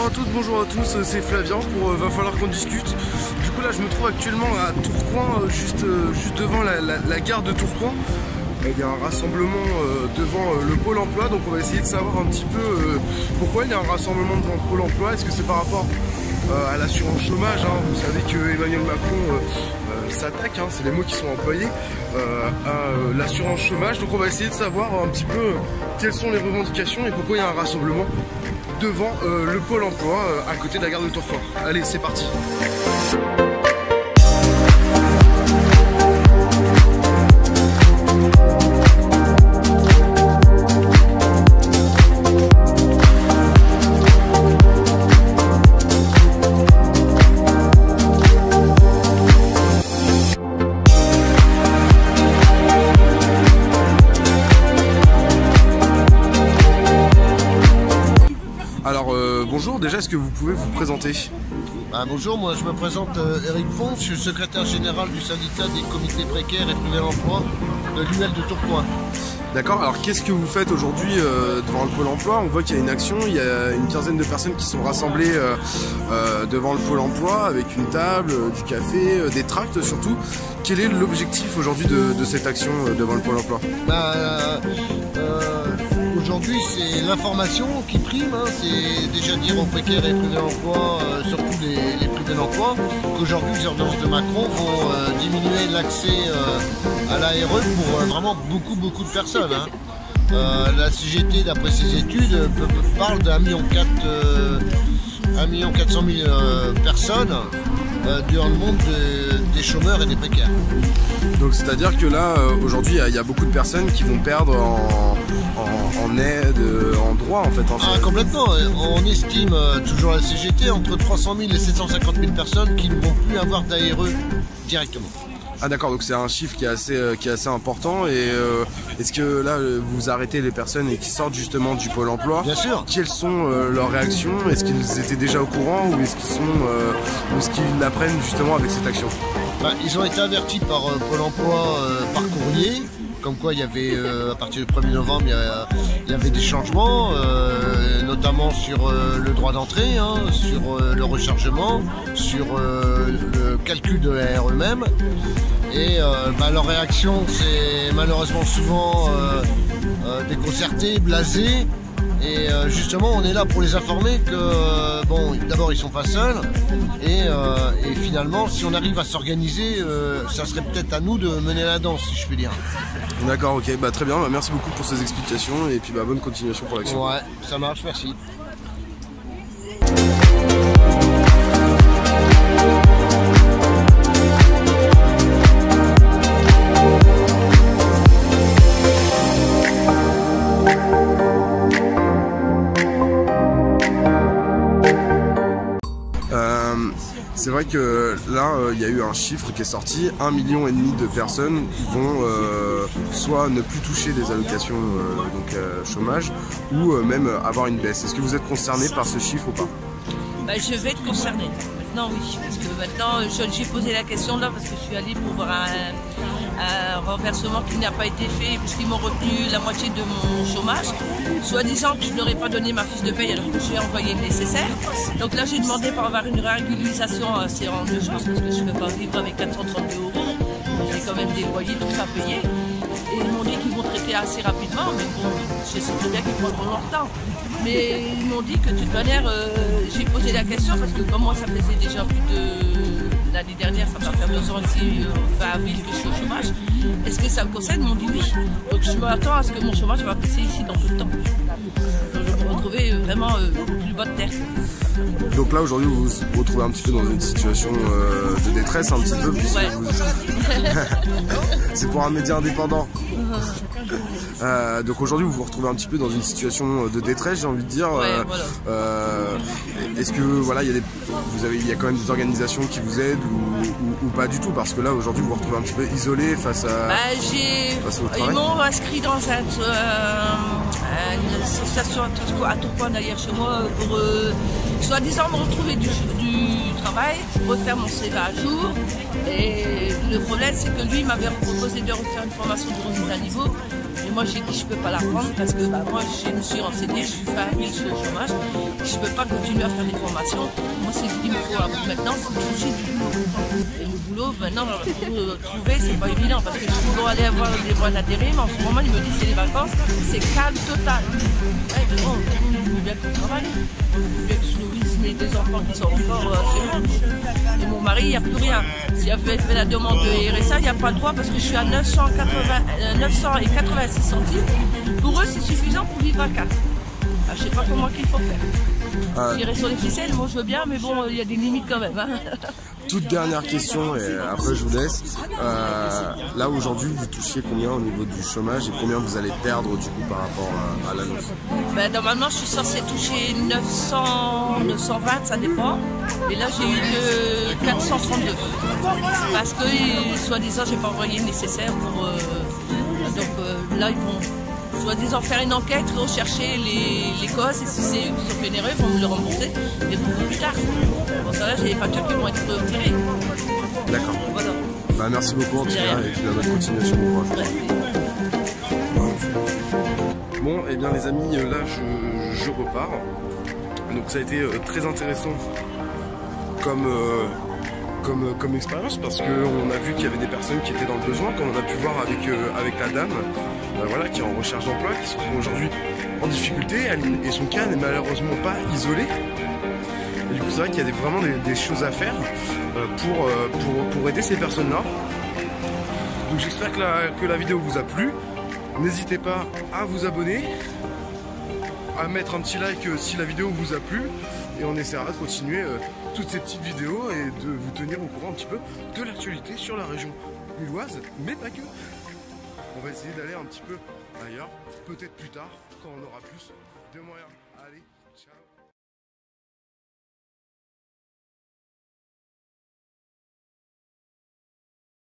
Bonjour à toutes, bonjour à tous, c'est Flavien pour Va falloir qu'on discute. Du coup là je me trouve actuellement à Tourcoing, juste devant la gare de Tourcoing. Il y a un rassemblement devant le pôle emploi, donc on va essayer de savoir un petit peu pourquoi il y a un rassemblement devant le pôle emploi. Est-ce que c'est par rapport à l'assurance chômage, hein. Vous savez que Emmanuel Macron s'attaque, hein, c'est les mots qui sont employés, à l'assurance chômage. Donc on va essayer de savoir un petit peu quelles sont les revendications et pourquoi il y a un rassemblement devant le pôle emploi à côté de la gare de Tourcoing. Allez, c'est parti. Alors bonjour, déjà est-ce que vous pouvez vous présenter? Bonjour, moi je me présente Eric Ponce, je suis secrétaire général du syndicat des comités précaires et privés d'emploi de l'UL de Tourcoing. D'accord, alors qu'est-ce que vous faites aujourd'hui devant le pôle emploi? On voit qu'il y a une action, il y a une quinzaine de personnes qui sont rassemblées devant le pôle emploi avec une table, du café, des tracts surtout. Quel est l'objectif aujourd'hui de cette action devant le pôle emploi? Aujourd'hui, c'est l'information qui prime, hein. C'est déjà dire aux précaires et privés d'emploi, surtout les privés d'emploi, qu'aujourd'hui les ordonnances de Macron vont diminuer l'accès à l'ARE pour vraiment beaucoup de personnes, hein. La CGT, d'après ses études, parle d'1,4 million personnes dans le monde des chômeurs et des précaires. Donc c'est-à-dire que là, aujourd'hui, il y a beaucoup de personnes qui vont perdre en aide, en droit en fait. Complètement. On estime, toujours la CGT, entre 300 000 et 750 000 personnes qui ne vont plus avoir d'ARE directement. Ah d'accord, donc c'est un chiffre qui est assez important. Et est-ce que là vous arrêtez les personnes qui sortent justement du pôle emploi? Bien sûr. Quelles sont leurs réactions? Est-ce qu'ils étaient déjà au courant ou est-ce qu'ils l'apprennent justement avec cette action? Ils ont été avertis par Pôle emploi par courrier, comme quoi il y avait à partir du 1er novembre il y avait des changements, notamment sur le droit d'entrée, hein, sur le rechargement, sur le calcul de l'ARE même. Et leur réaction, c'est malheureusement souvent déconcerté, blasé. Et justement, on est là pour les informer que, d'abord ils sont pas seuls, et finalement, si on arrive à s'organiser, ça serait peut-être à nous de mener la danse, si je puis dire. D'accord, ok, très bien, merci beaucoup pour ces explications, et puis bonne continuation pour l'action. Ouais, ça marche, merci. C'est vrai que là, il y a eu un chiffre qui est sorti, 1,5 million de personnes vont soit ne plus toucher des allocations chômage, ou même avoir une baisse. Est-ce que vous êtes concerné par ce chiffre ou pas? Je vais être concernée. Maintenant, oui. Parce que maintenant, j'ai posé la question là parce que je suis allée pour voir un renversement qui n'a pas été fait puisqu'ils m'ont retenu la moitié de mon chômage. Soit disant que je ne leur ai pas donné ma fiche de paye alors que j'ai envoyé le nécessaire. Donc là, j'ai demandé pour avoir une régularisation assez en urgence parce que je ne peux pas vivre avec 432 €. J'ai quand même des loyers, tout ça payé. Et ils m'ont dit qu'ils vont traiter assez rapidement, mais bon, je sais très bien qu'ils prendront leur temps. Mais ils m'ont dit que de toute manière, j'ai posé la question parce que comme moi ça faisait déjà plus de l'année dernière, ça va faire 2 ans ici, fin avril que je suis au chômage. Est-ce que ça me concerne? Ils m'ont dit oui. Donc je m'attends à ce que mon chômage va passer ici dans peu de temps. Je vais me retrouver vraiment plus bas de terre. Donc là aujourd'hui vous vous retrouvez un petit peu dans une situation de détresse un petit peu puisque ouais. C'est pour un média indépendant. Donc aujourd'hui vous vous retrouvez un petit peu dans une situation de détresse, j'ai envie de dire. Ouais, voilà. Est-ce que il y a quand même des organisations qui vous aident ou pas du tout, parce que là aujourd'hui vous vous retrouvez un petit peu isolé face au travail? Ils m'ont inscrit dans une association à Tourcoing derrière chez moi pour soi-disant me retrouver du travail, refaire mon CV à jour. Et le problème, c'est que lui m'avait proposé de refaire une formation de remise à niveau. Et moi, j'ai dit je ne peux pas la prendre parce que moi, je me suis renseignée, je suis fin avril sur le chômage. Je ne peux pas continuer à faire des formations. Moi, c'est ce qu'il me faut maintenant, c'est toujours du boulot. Et le boulot, maintenant, pour le trouver, c'est pas évident parce que je dois aller avoir des mois d'intérim. En ce moment, il me dit c'est les vacances, c'est calme total. Ouais, mais bon, il veut bien qu'on travaille. Il veut bien que je nourrisse mes deux enfants qui sont encore chez moi. Et mon mari, il n'y a plus rien. S'il avait fait la demande de RSA, il n'y a pas le droit parce que je suis à 986 centimes. Pour eux, c'est suffisant pour vivre à 4. Ah, je ne sais pas comment qu'il faut faire. Tirer sur les ficelles, moi je veux bien, mais bon, il y a des limites quand même. Hein. Toute dernière question, et après je vous laisse. Là aujourd'hui, vous touchez combien au niveau du chômage et combien vous allez perdre du coup par rapport à l'annonce? Ben, normalement, je suis censée toucher 900, 920, ça dépend. Et là, j'ai eu 432. Parce que, soi-disant, j'ai pas envoyé le nécessaire pour. Donc là, ils vont soi-disant faire une enquête, rechercher les causes, et si c'est eux qui sont généreux, ils vont me le rembourser, mais beaucoup plus tard. Bon, ça là, j'ai des factures qui vont être retirées. D'accord. Voilà. Bah, merci beaucoup en tout cas, et puis bonne continuation. Bon courage. Bon, et bien les amis, là je repars. Donc ça a été très intéressant comme expérience parce qu'on a vu qu'il y avait des personnes qui étaient dans le besoin, comme on a pu voir avec la dame voilà, qui est en recherche d'emploi, qui se trouve aujourd'hui en difficulté, et son cas n'est malheureusement pas isolé. Et du coup c'est vrai qu'il y a vraiment des choses à faire pour aider ces personnes-là. Donc j'espère que la vidéo vous a plu. N'hésitez pas à vous abonner, à mettre un petit like si la vidéo vous a plu, et on essaiera de continuer toutes ces petites vidéos et de vous tenir au courant un petit peu de l'actualité sur la région lilloise, mais pas que. On va essayer d'aller un petit peu ailleurs, peut-être plus tard, quand on aura plus de moyens. Allez, ciao!